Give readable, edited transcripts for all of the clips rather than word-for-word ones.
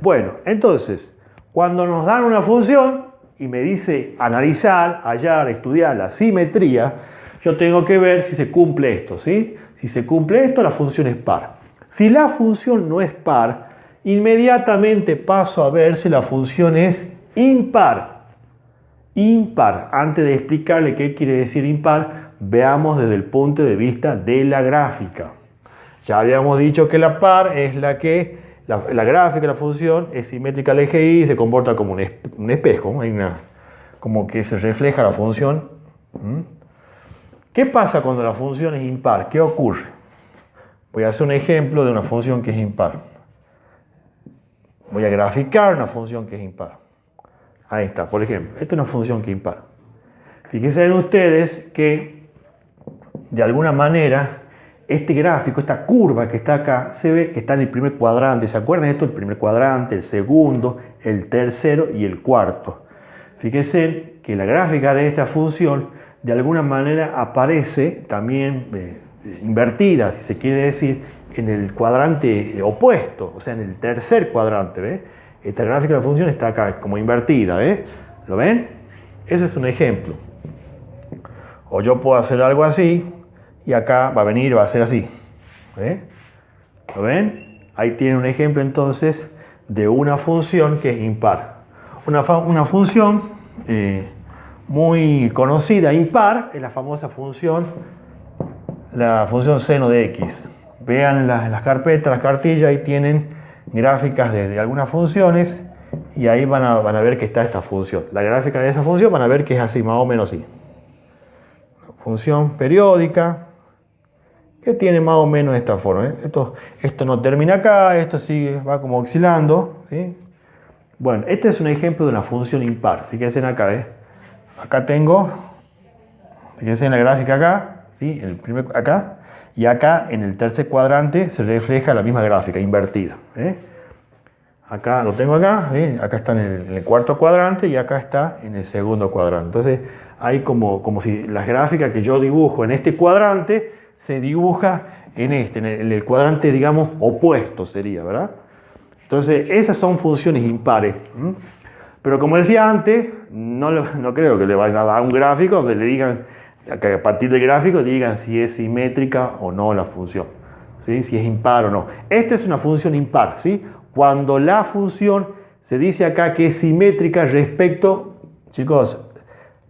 Bueno, entonces, cuando nos dan una función y me dice analizar, hallar, estudiar la simetría, yo tengo que ver si se cumple esto, ¿sí? Si se cumple esto, la función es par. Si la función no es par, inmediatamente paso a ver si la función es impar. Impar. Antes de explicarle qué quiere decir impar, veamos desde el punto de vista de la gráfica. Ya habíamos dicho que la par es la que la gráfica de la función es simétrica al eje y se comporta como un espejo, como que se refleja la función. ¿Qué pasa cuando la función es impar? ¿Qué ocurre? Voy a hacer un ejemplo de una función que es impar. Voy a graficar una función que es impar. Ahí está, por ejemplo, esta es una función que es impar. Fíjense en ustedes que, de alguna manera, este gráfico, esta curva que está acá, se ve que está en el primer cuadrante. ¿Se acuerdan de esto? El primer cuadrante, el segundo, el tercero y el cuarto. Fíjense que la gráfica de esta función, de alguna manera, aparece también invertida, si se quiere decir, en el cuadrante opuesto, o sea, en el tercer cuadrante, ¿ves? Esta gráfica de la función está acá, como invertida, ¿ves? ¿Lo ven? Ese es un ejemplo. O yo puedo hacer algo así, y acá va a venir, va a ser así. ¿Ves? ¿Lo ven? Ahí tiene un ejemplo entonces de una función que es impar. Una función muy conocida, impar, es la famosa función, la función seno de x. Vean en las carpetas, las cartillas, ahí tienen gráficas de algunas funciones y ahí van a ver que está esta función. La gráfica de esa función van a ver que es así, más o menos así. Función periódica que tiene más o menos esta forma. Esto no termina acá, esto sigue, va como oscilando, ¿sí? Bueno, este es un ejemplo de una función impar. Fíjense acá, acá tengo, fíjense en la gráfica acá, ¿sí? Acá, y acá en el tercer cuadrante se refleja la misma gráfica, invertida. Acá lo tengo acá, acá está en el cuarto cuadrante y acá está en el segundo cuadrante. Entonces, hay como si las gráficas que yo dibujo en este cuadrante se dibuja en el cuadrante, digamos, opuesto sería, ¿verdad? Entonces, esas son funciones impares. Pero como decía antes, no creo que le vayan a dar un gráfico donde le digan, que a partir del gráfico digan si es simétrica o no la función, ¿sí? Si es impar o no. Esta es una función impar, ¿sí? Cuando la función se dice acá que es simétrica respecto, chicos,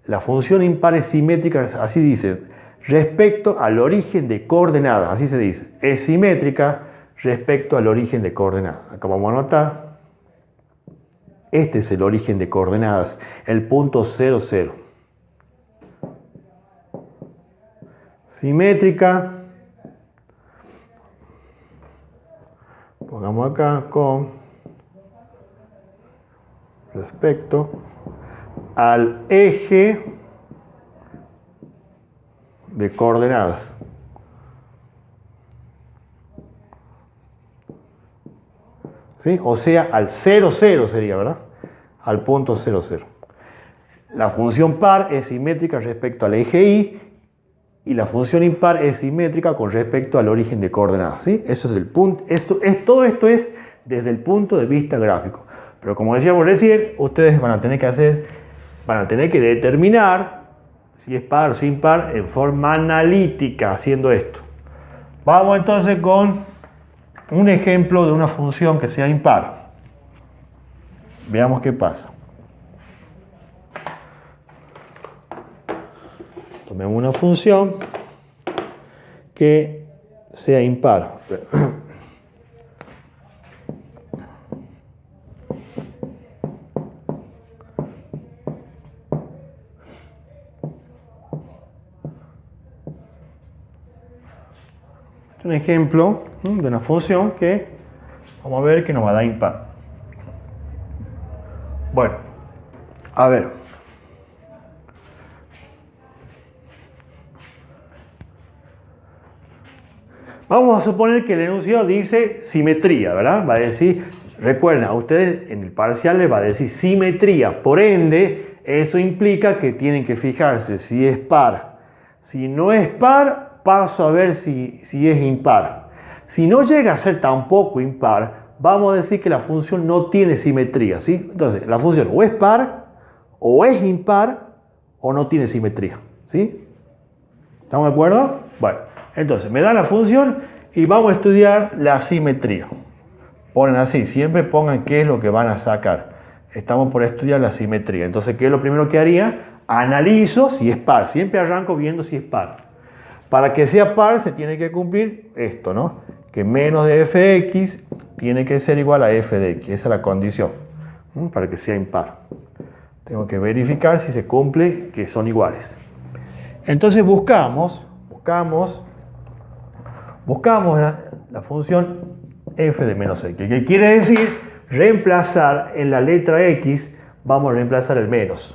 la función impar es simétrica, así dice, respecto al origen de coordenadas, así se dice, es simétrica respecto al origen de coordenadas. Acá vamos a anotar, este es el origen de coordenadas, el punto 0, 0. Simétrica, pongamos acá con respecto al eje de coordenadas. ¿Sí? O sea, al 0, 0 sería, ¿verdad? Al punto 0, 0. La función par es simétrica respecto al eje y la función impar es simétrica con respecto al origen de coordenadas, ¿sí? Eso es el punto. Todo esto es desde el punto de vista gráfico. Pero como decíamos recién, ustedes van a tener que determinar si es par o sin par en forma analítica haciendo esto. Vamos entonces con un ejemplo de una función que sea impar. Veamos qué pasa. Tomemos una función que sea impar. Este es un ejemplo de una función que vamos a ver que nos va a dar impar. Bueno, a ver. Vamos a suponer que el enunciado dice simetría, ¿verdad? Va a decir, recuerden, a ustedes en el parcial les va a decir simetría. Por ende, eso implica que tienen que fijarse si es par. Si no es par, paso a ver si es impar. Si no llega a ser tampoco impar, vamos a decir que la función no tiene simetría, ¿sí? Entonces, la función o es par, o es impar, o no tiene simetría, ¿sí? ¿Estamos de acuerdo? Bueno, entonces, me da la función y vamos a estudiar la simetría. Ponen así, siempre pongan qué es lo que van a sacar. Estamos por estudiar la simetría. Entonces, ¿qué es lo primero que haría? Analizo si es par. Siempre arranco viendo si es par. Para que sea par se tiene que cumplir esto, ¿no? Que menos de f de x tiene que ser igual a f de x. Esa es la condición, ¿sí? Para que sea impar. Tengo que verificar si se cumple que son iguales. Entonces buscamos la función f de menos x. ¿Qué quiere decir? Reemplazar en la letra x, vamos a reemplazar el menos.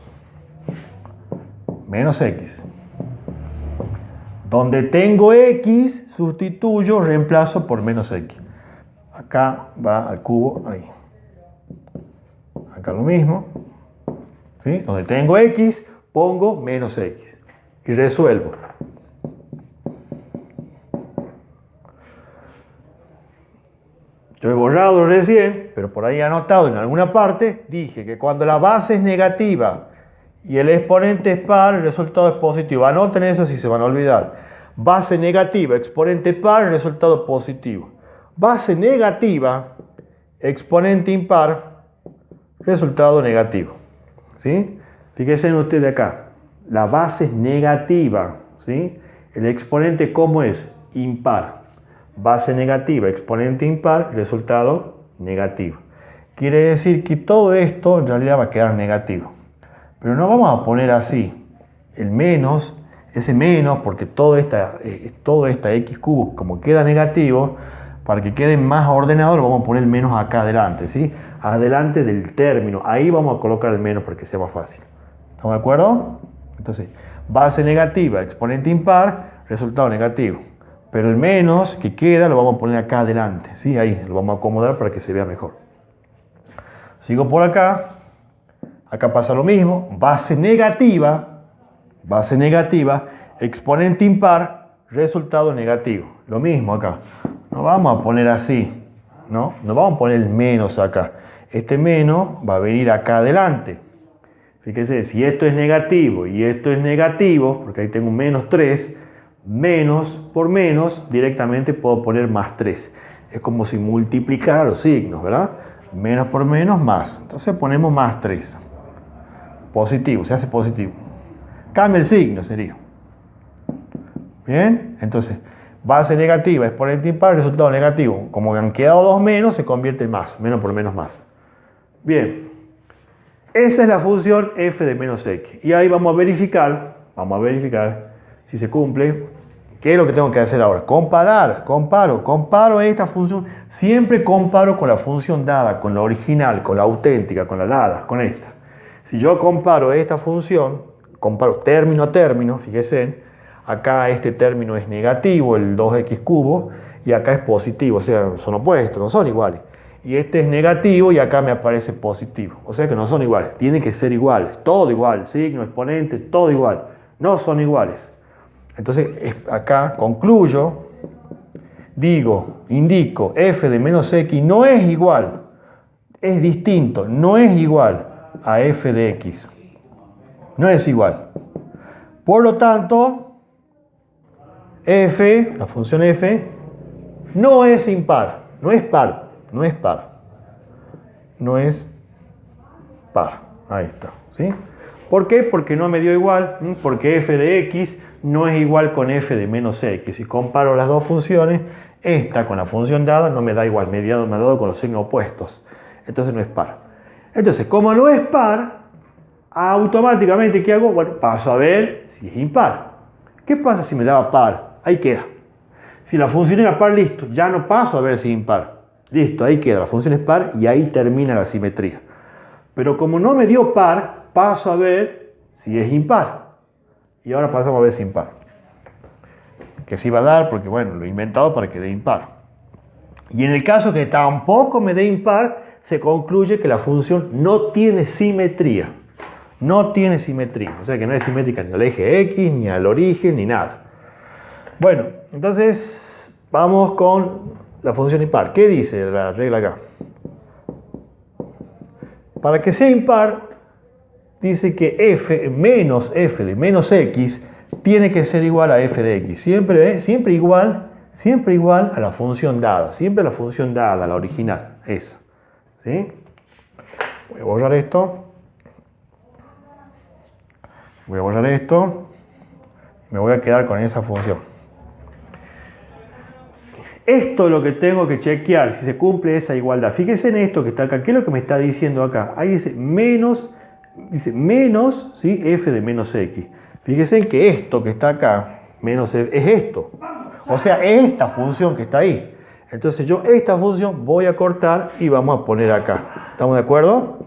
Menos x. Donde tengo x, sustituyo, reemplazo por menos x. Acá va al cubo, ahí. Acá lo mismo. ¿Sí? Donde tengo x, pongo menos x. Y resuelvo. Yo he borrado recién, pero por ahí anotado en alguna parte, dije que cuando la base es negativa y el exponente es par, el resultado es positivo. Anoten eso si se van a olvidar. Base negativa, exponente par, resultado positivo. Base negativa, exponente impar, resultado negativo. ¿Sí? Fíjense en ustedes acá. La base es negativa. ¿Sí? El exponente, ¿cómo es? Impar. Base negativa, exponente impar, resultado negativo. Quiere decir que todo esto en realidad va a quedar negativo. Pero no vamos a poner así el menos, ese menos, porque toda esta x cubo, como queda negativo, para que quede más ordenado, lo vamos a poner el menos acá adelante, ¿sí? Adelante del término. Ahí vamos a colocar el menos para que sea más fácil. ¿Estamos de acuerdo? Entonces, base negativa, exponente impar, resultado negativo. Pero el menos que queda lo vamos a poner acá adelante, ¿sí? Ahí lo vamos a acomodar para que se vea mejor. Sigo por acá. Acá pasa lo mismo. Base negativa, exponente impar, resultado negativo. Lo mismo acá. No vamos a poner así, ¿no? No vamos a poner el menos acá. Este menos va a venir acá adelante. Fíjense, si esto es negativo y esto es negativo, porque ahí tengo un menos 3, menos por menos, directamente puedo poner más 3. Es como si multiplicara los signos, ¿verdad? Menos por menos, más. Entonces ponemos más 3. Positivo, se hace positivo. Cambia el signo, sería. Bien, entonces, base negativa, exponente impar, resultado negativo. Como han quedado dos menos, se convierte en más. Menos por menos, más. Bien. Esa es la función f de menos x. Y ahí vamos a verificar si se cumple. ¿Qué es lo que tengo que hacer ahora? Comparo esta función. Siempre comparo con la función dada, con la original, con la auténtica, con la dada, con esta. Si yo comparo esta función, comparo término a término, fíjense, acá este término es negativo, el 2x cubo, y acá es positivo, o sea, son opuestos, no son iguales. Y este es negativo y acá me aparece positivo. O sea que no son iguales, tienen que ser iguales, todo igual, signo, exponente, todo igual. No son iguales. Entonces acá concluyo, indico, f de menos x no es igual, es distinto, no es igual a f de x. No es igual. Por lo tanto, f, la función f, no es impar, no es par. No es par. Ahí está. ¿Sí? ¿Por qué? Porque no me dio igual. Porque f de x no es igual con f de menos x. Si comparo las dos funciones, esta con la función dada no me da igual. Me ha dado con los signos opuestos. Entonces no es par. Entonces, como no es par, automáticamente, ¿qué hago? Bueno, paso a ver si es impar. ¿Qué pasa si me daba par? Ahí queda. Si la función era par, listo. Ya no paso a ver si es impar. Listo, ahí queda, la función es par y ahí termina la simetría. Pero como no me dio par, paso a ver si es impar. Y ahora pasamos a ver si es impar. Que sí va a dar porque, bueno, lo he inventado para que dé impar. Y en el caso que tampoco me dé impar, se concluye que la función no tiene simetría. No tiene simetría. O sea que no es simétrica ni al eje X, ni al origen, ni nada. Bueno, entonces vamos con la función impar. ¿Qué dice la regla acá? Para que sea impar, dice que f menos f de menos x tiene que ser igual a f de x. Siempre igual a la función dada. Siempre la función dada, la original, esa. ¿Sí? Voy a borrar esto. Voy a borrar esto. Me voy a quedar con esa función. Esto es lo que tengo que chequear, si se cumple esa igualdad. Fíjense en esto que está acá. ¿Qué es lo que me está diciendo acá? Ahí dice menos, ¿sí? f de menos x. Fíjense en que esto que está acá, menos f, es esto. O sea, es esta función que está ahí. Entonces yo esta función voy a cortar y vamos a poner acá. ¿Estamos de acuerdo?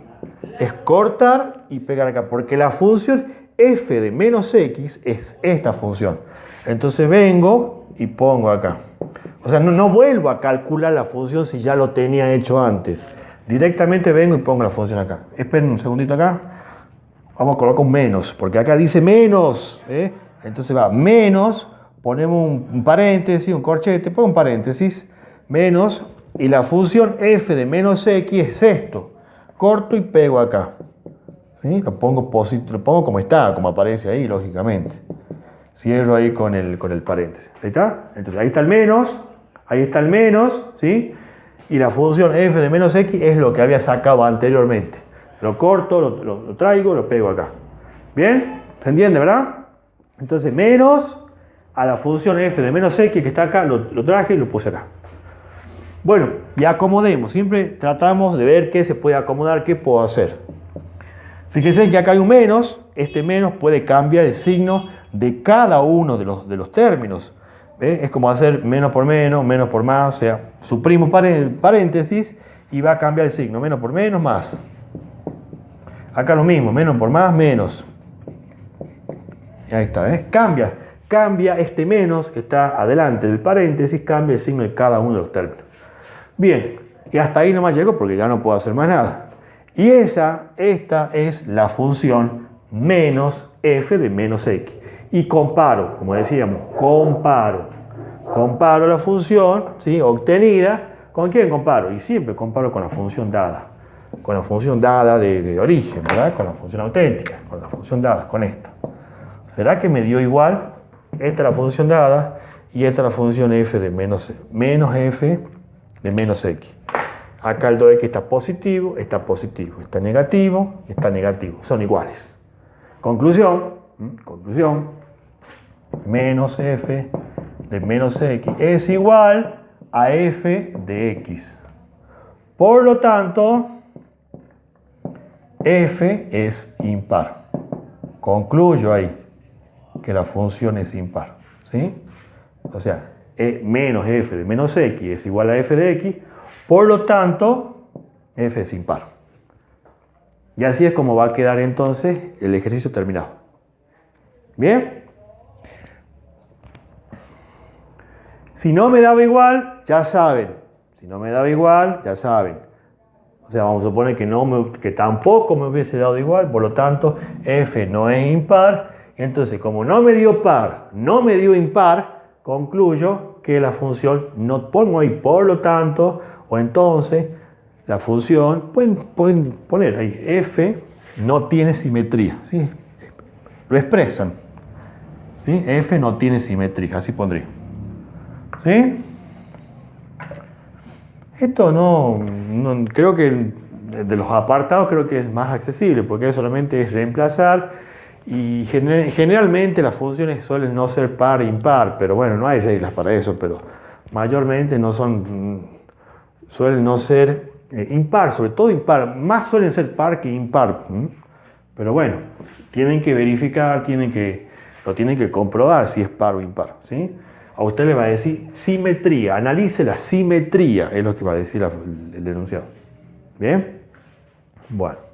Es cortar y pegar acá, porque la función f de menos x es esta función. Entonces vengo y pongo acá. O sea, no vuelvo a calcular la función si ya lo tenía hecho antes. Directamente vengo y pongo la función acá. Esperen un segundito acá. Vamos a colocar un menos, porque acá dice menos. Entonces va menos, ponemos un paréntesis, un corchete, pongo un paréntesis, menos, y la función f de menos x es esto. Corto y pego acá. ¿Sí? Lo pongo como está, como aparece ahí, lógicamente. Cierro ahí con el paréntesis. ¿Ahí está? Entonces ahí está el menos. Ahí está el menos, ¿sí? Y la función f de menos x es lo que había sacado anteriormente. Lo corto, lo traigo, lo pego acá. ¿Bien? ¿Se entiende, verdad? Entonces menos a la función f de menos x que está acá, lo traje y lo puse acá. Bueno, y acomodemos. Siempre tratamos de ver qué se puede acomodar, qué puedo hacer. Fíjense que acá hay un menos. Este menos puede cambiar el signo de cada uno de los términos. Es como hacer menos por más, o sea, suprimo paréntesis y va a cambiar el signo, menos por menos, más. Acá lo mismo, menos por más, menos. Ahí está, cambia este menos que está adelante del paréntesis, cambia el signo de cada uno de los términos. Bien, y hasta ahí nomás llego porque ya no puedo hacer más nada. Y esta es la función menos f de menos x. Y comparo, como decíamos, comparo la función, ¿sí? Obtenida. ¿Con quién comparo? Y siempre comparo con la función dada. Con la función dada de origen, ¿verdad? Con la función auténtica, con la función dada, con esta. ¿Será que me dio igual? Esta es la función dada y esta es la función f de menos f de menos x. Acá el 2x está positivo, está negativo y está negativo. Son iguales. Conclusión, menos f de menos x es igual a f de x. Por lo tanto, f es impar. Concluyo ahí que la función es impar. ¿Sí? O sea, menos f de menos x es igual a f de x. Por lo tanto, f es impar. Y así es como va a quedar entonces el ejercicio terminado. ¿Bien? Si no me daba igual, ya saben. O sea, vamos a suponer que tampoco me hubiese dado igual, por lo tanto, f no es impar. Entonces, como no me dio par, no me dio impar, concluyo que la función no pongo ahí, por lo tanto, o entonces, la función, pueden poner ahí, f no tiene simetría. ¿Sí? Lo expresan. ¿Sí? F no tiene simetría, así pondría. ¿Sí? Esto no creo que de los apartados creo que es más accesible, porque solamente es reemplazar y generalmente las funciones suelen no ser par e impar, pero bueno, no hay reglas para eso, pero mayormente suelen no ser impar, sobre todo impar, más suelen ser par que impar. Pero bueno, tienen que verificar, lo tienen que comprobar si es par o impar, ¿sí? A usted le va a decir simetría, analice la simetría, es lo que va a decir el enunciado. ¿Bien? Bueno.